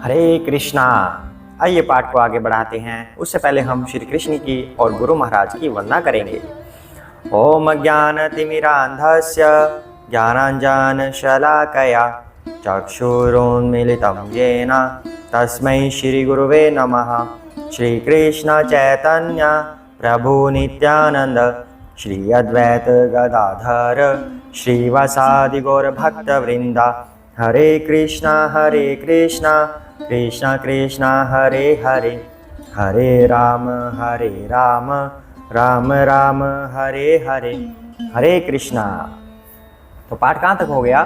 हरे कृष्णा। आइए पाठ को आगे बढ़ाते हैं। उससे पहले हम श्री कृष्ण की और गुरु महाराज की वंदना करेंगे। ओम ज्ञानतिमिरान्धस्य ज्ञानाञ्जनशलाकया चक्षुरुन्मीलितं येन तस्मै श्रीगुरुवे नमः। श्रीकृष्ण चैतन्य प्रभु नित्यानंद श्री अद्वैत गदाधर श्रीवासादि गौर भक्तवृंद। हरे कृष्णा कृष्णा कृष्णा हरे हरे, हरे राम राम राम हरे हरे। हरे कृष्णा। तो पाठ कहाँ तक हो गया?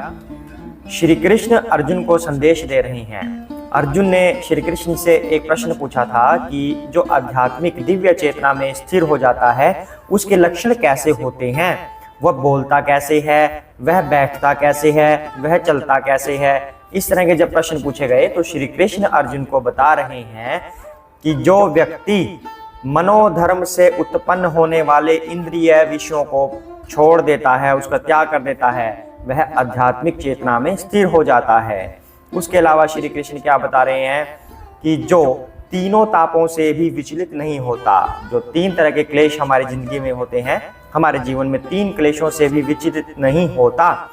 श्री कृष्ण अर्जुन को संदेश दे रहे हैं। अर्जुन ने श्री कृष्ण से एक प्रश्न पूछा था कि जो आध्यात्मिक दिव्य चेतना में स्थिर हो जाता है उसके लक्षण कैसे होते हैं। वह बोलता कैसे है, वह बैठता कैसे है, वह चलता कैसे है। इस तरह के जब प्रश्न पूछे गए तो श्री कृष्ण अर्जुन को बता रहे हैं कि जो व्यक्ति मनोधर्म से उत्पन्न होने वाले इंद्रिय विषयों को छोड़ देता है, उसका त्याग कर देता है, वह आध्यात्मिक चेतना में स्थिर हो जाता है। उसके अलावा श्री कृष्ण क्या बता रहे हैं कि जो तीनों तापों से भी विचलित नहीं होता, जो तीन तरह के क्लेश हमारी जिंदगी में होते हैं, हमारे जीवन में तीन क्लेशों से भी विचलित नहीं होता,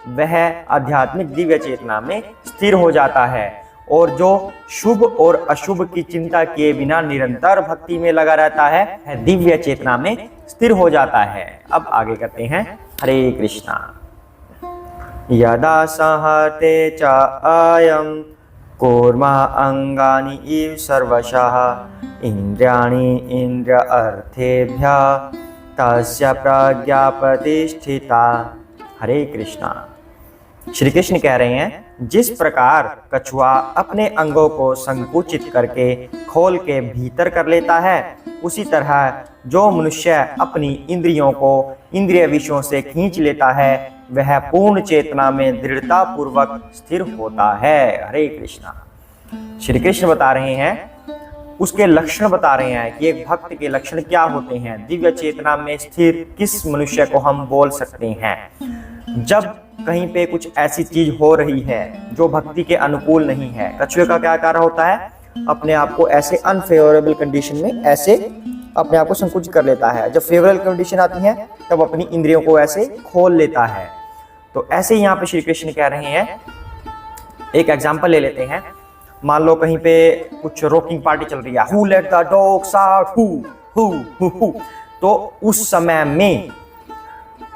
वह आध्यात्मिक दिव्य चेतना में स्थिर हो जाता है। और जो शुभ और अशुभ की चिंता किए बिना निरंतर भक्ति में लगा रहता है, दिव्य चेतना में स्थिर हो जाता है। अब आगे करते हैं। हरे कृष्णा। यदा सहते च अयं कूर्मा अंगानि इव सर्वशः इंद्रियाणि इंद्रिय अर्थेभ्यः तस्य प्रज्ञा प्रतिष्ठिता। हरे कृष्णा। श्री कृष्ण कह रहे हैं जिस प्रकार कछुआ अपने अंगों को संकुचित करके खोल के भीतर कर लेता है, उसी तरह जो मनुष्य अपनी इंद्रियों को इंद्रिय विषयों से खींच लेता है वह पूर्ण चेतना में दृढ़ता पूर्वक स्थिर होता है। हरे कृष्णा। श्री कृष्ण बता रहे हैं, उसके लक्षण बता रहे हैं कि एक भक्त के लक्षण क्या होते हैं। दिव्य चेतना में स्थिर किस मनुष्य को हम बोल सकते हैं? जब कहीं पे कुछ ऐसी चीज हो रही है जो भक्ति के अनुकूल नहीं है, कछुए का क्या कार्य होता है? अपने आप को ऐसे अनफेवरेबल कंडीशन में ऐसे अपने आप को संकुचित कर लेता है। जब फेवरेबल कंडीशन आती है तब अपनी इंद्रियों को ऐसे खोल लेता है। तो ऐसे ही यहाँ पे श्री कृष्ण कह रहे हैं, एक एग्जाम्पल ले लेते हैं। मान लो कहीं पे कुछ रॉकिंग पार्टी चल रही है, who let the dogs out, who. तो उस समय में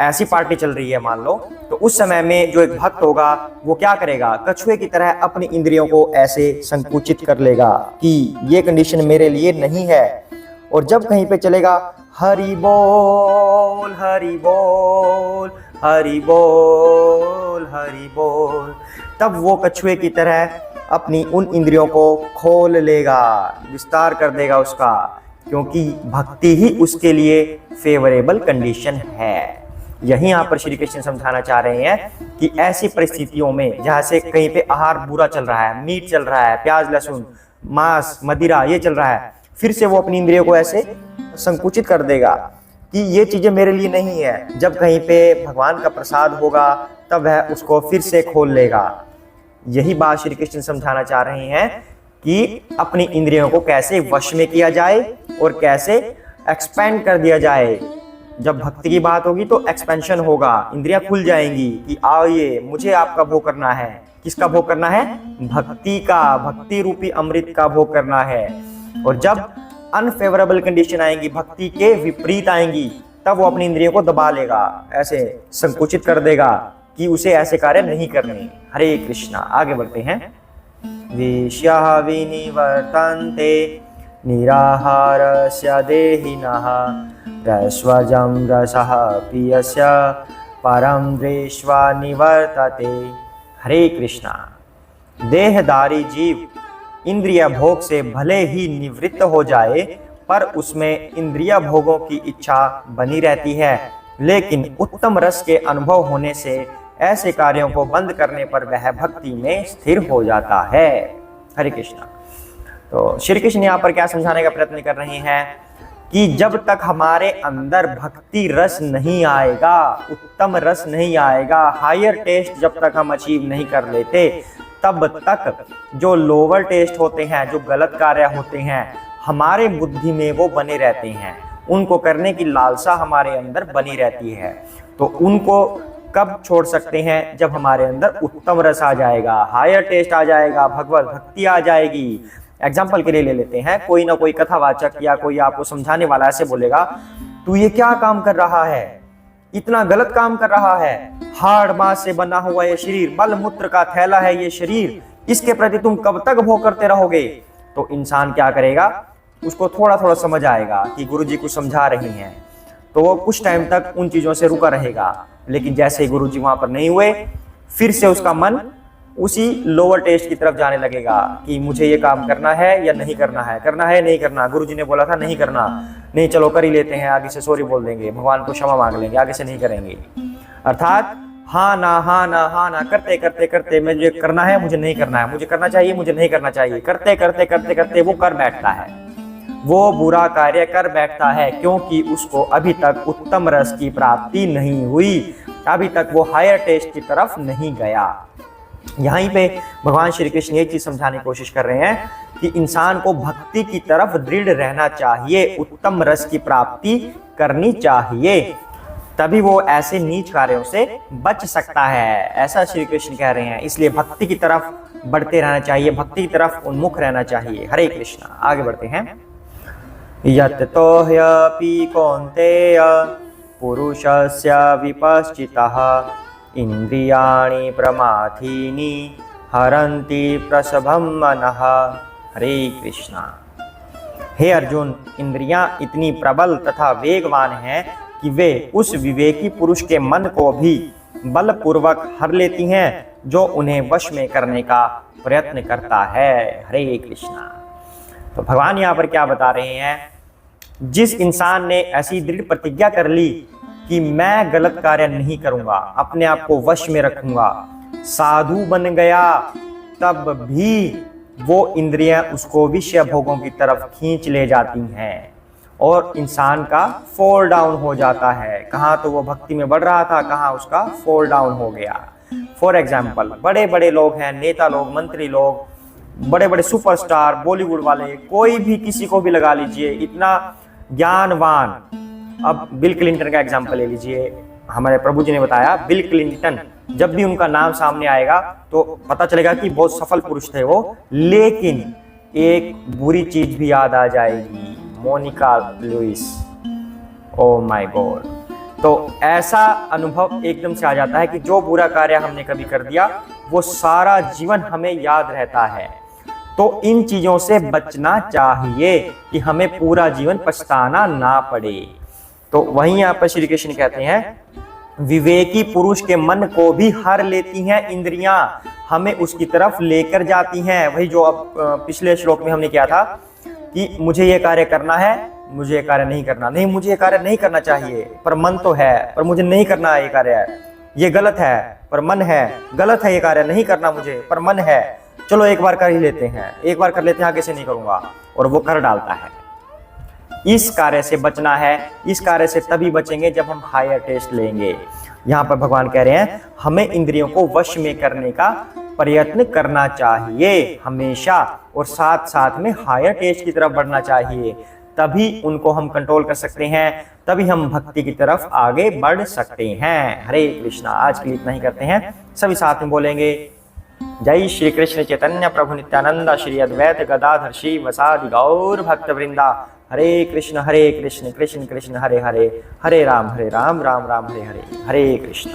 ऐसी पार्टी चल रही है मान लो, तो उस समय में जो एक भक्त होगा वो क्या करेगा? कछुए की तरह अपनी इंद्रियों को ऐसे संकुचित कर लेगा कि ये कंडीशन मेरे लिए नहीं है। और जब कहीं पे चलेगा हरि बोल हरि बोल हरि बोल हरि बोल, तब वो कछुए की तरह अपनी उन इंद्रियों को खोल लेगा, विस्तार कर देगा उसका, क्योंकि भक्ति ही उसके लिए फेवरेबल कंडीशन है। यही यहाँ पर श्री कृष्ण समझाना चाह रहे हैं कि ऐसी परिस्थितियों में जहाँ से कहीं पे आहार बुरा चल रहा है, मीट चल रहा है, प्याज लहसुन मांस मदिरा ये चल रहा है, फिर से वो अपनी इंद्रियों को ऐसे संकुचित कर देगा कि ये चीजें मेरे लिए नहीं है। जब कहीं पे भगवान का प्रसाद होगा तब वह उसको फिर से खोल लेगा। यही बात श्री कृष्ण समझाना चाह रहे हैं कि अपनी इंद्रियों को कैसे वश में किया जाए और कैसे एक्सपेंड कर दिया जाए। जब भक्ति की बात होगी तो एक्सपेंशन होगा, इंद्रियां खुल जाएंगी कि आइए मुझे आपका भोग करना है। किसका भोग करना है? भक्ति का, भक्ति रूपी अमृत का भोग करना है। और जब अनफेवरेबल कंडीशन आएंगी, भक्ति के विपरीत आएंगी, तब वो अपनी इंद्रियों को दबा लेगा, ऐसे संकुचित कर देगा कि उसे ऐसे कार्य नहीं करने। हरे कृष्णा। आगे बढ़ते हैं। विषयः विनिवर्तन्ते निराहारस्य देहिनः रस्वजं रसः पीयस्य परं दृष्ट्वा निवर्तते। हरे कृष्णा। देहधारी जीव इंद्रिय भोग से भले ही निवृत्त हो जाए, पर उसमें इंद्रिय भोगों की इच्छा बनी रहती है। लेकिन उत्तम रस के अनुभव होने से ऐसे कार्यों को बंद करने पर वह भक्ति में स्थिर हो जाता है। हरे कृष्णा। तो श्री कृष्ण यहाँ पर क्या समझाने का प्रयत्न कर रहे हैं कि जब तक हमारे अंदर भक्ति रस नहीं आएगा, उत्तम रस नहीं आएगा, हायर टेस्ट जब तक हम अचीव नहीं कर लेते, तब तक जो लोअर टेस्ट होते हैं, जो गलत कार्य होते हैं, हमारे बुद्धि में वो बने रहते हैं, उनको करने की लालसा हमारे अंदर बनी रहती है। तो उनको कब छोड़ सकते हैं? जब हमारे अंदर उत्तम रस आ जाएगा, हायर टेस्ट आ जाएगा, भगवत भक्ति आ जाएगी। एग्जाम्पल के लिए ले लेते हैं, कोई ना कोई कथावाचक या कोई आपको समझाने वाला ऐसे बोलेगा, तू ये क्या काम कर रहा है, इतना गलत काम कर रहा है, हाड़ मांस से बना हुआ ये शरीर, मल मूत्र का थैला है ये शरीर, इसके प्रति तुम कब तक भोग करते रहोगे? तो इंसान क्या करेगा? उसको थोड़ा थोड़ा समझ आएगा कि गुरुजी कुछ समझा रही हैं, तो वो कुछ टाइम तक उन चीजों से रुका रहेगा। लेकिन जैसे ही गुरुजी वहां पर नहीं हुए, फिर से उसका मन उसी लोअर टेस्ट की तरफ जाने लगेगा कि मुझे ये काम करना है या नहीं करना है, करना है नहीं करना, गुरुजी ने बोला था नहीं करना, नहीं चलो कर ही लेते हैं, आगे से सॉरी बोल देंगे, भगवान को क्षमा मांग लेंगे, आगे से नहीं करेंगे। अर्थात हाँ ना हाँ ना हाँ ना करते करते करते मुझे करना है, मुझे नहीं करना है, मुझे करना चाहिए, मुझे नहीं करना चाहिए, करते करते करते करते वो कर बैठता है, वो बुरा कार्य कर बैठता है, क्योंकि उसको अभी तक उत्तम रस की प्राप्ति नहीं हुई, अभी तक वो हायर टेस्ट की तरफ नहीं गया। यहीं पे भगवान श्री कृष्ण ये चीज समझाने की कोशिश कर रहे हैं कि इंसान को भक्ति की तरफ दृढ़ रहना चाहिए, उत्तम रस की प्राप्ति करनी चाहिए, तभी वो ऐसे नीच कार्यों से बच सकता है, ऐसा श्री कृष्ण कह रहे हैं। इसलिए भक्ति की तरफ बढ़ते रहना चाहिए, भक्ति की तरफ उन्मुख रहना चाहिए। हरे कृष्णा। आगे बढ़ते हैं। यत्तो ह्यपि कौन्तेय पुरुषस्य विपश्चितः इंद्रियाणि प्रमाथीनि हरन्ति प्रसभं मनः। हरे कृष्णा। हे अर्जुन, इंद्रियां इतनी प्रबल तथा वेगवान हैं कि वे उस विवेकी पुरुष के मन को भी बलपूर्वक हर लेती हैं जो उन्हें वश में करने का प्रयत्न करता है। हरे कृष्णा। तो भगवान यहाँ पर क्या बता रहे हैं? जिस इंसान ने ऐसी दृढ़ प्रतिज्ञा कर ली कि मैं गलत कार्य नहीं करूंगा, अपने आप को वश में रखूंगा, साधु बन गया, तब भी वो इंद्रियां उसको विषय भोगों की तरफ खींच ले जाती हैं और इंसान का फॉल डाउन हो जाता है। कहाँ तो वो भक्ति में बढ़ रहा था, कहाँ उसका फॉल डाउन हो गया। फॉर एग्जाम्पल, बड़े बड़े लोग हैं, नेता लोग, मंत्री लोग, बड़े बड़े सुपरस्टार, बॉलीवुड वाले, कोई भी किसी को भी लगा लीजिए, इतना ज्ञानवान। अब बिल क्लिंटन का एग्जाम्पल ले लीजिए, हमारे प्रभु जी ने बताया बिल क्लिंटन, जब भी उनका नाम सामने आएगा तो पता चलेगा कि बहुत सफल पुरुष थे वो, लेकिन एक बुरी चीज भी याद आ जाएगी, Monica Lewis. Oh my God. तो ऐसा अनुभव एकदम से आ जाता है कि जो बुरा कार्य हमने कभी कर दिया वो सारा जीवन हमें याद रहता है। तो इन चीजों से बचना चाहिए कि हमें पूरा जीवन पछताना ना पड़े। तो वहीं यहाँ पर श्री कृष्ण कहते हैं, विवेकी पुरुष के मन को भी हर लेती हैं इंद्रियां, हमें उसकी तरफ लेकर जाती हैं। वही जो अब पिछले श्लोक में हमने किया था कि मुझे ये कार्य करना है, मुझे ये कार्य नहीं करना, नहीं मुझे ये कार्य नहीं करना चाहिए पर मन तो है, पर मुझे नहीं करना ये कार्य, ये गलत है पर मन है, गलत है ये कार्य, नहीं करना मुझे पर मन है, चलो एक बार कर ही लेते हैं, एक बार कर लेते हैं, आगे से नहीं करूंगा, और वो कर डालता है। इस कार्य से बचना है। इस कार्य से तभी बचेंगे जब हम हायर टेस्ट लेंगे। यहाँ पर भगवान कह रहे हैं हमें इंद्रियों को वश में करने का प्रयत्न करना चाहिए हमेशा, और साथ साथ में हायर टेस्ट की तरफ बढ़ना चाहिए, तभी उनको हम कंट्रोल कर सकते हैं, तभी हम भक्ति की तरफ आगे बढ़ सकते हैं। हरे कृष्णा। आज के लिए इतना ही करते हैं, सभी साथ में बोलेंगे जय श्री कृष्ण चैतन्य प्रभु नित्यानंद श्री अद्वैत गदाधर श्री वसादि गौर भक्त वृंदा। हरे कृष्ण कृष्ण कृष्ण हरे हरे, हरे राम राम राम हरे हरे, हरे कृष्ण।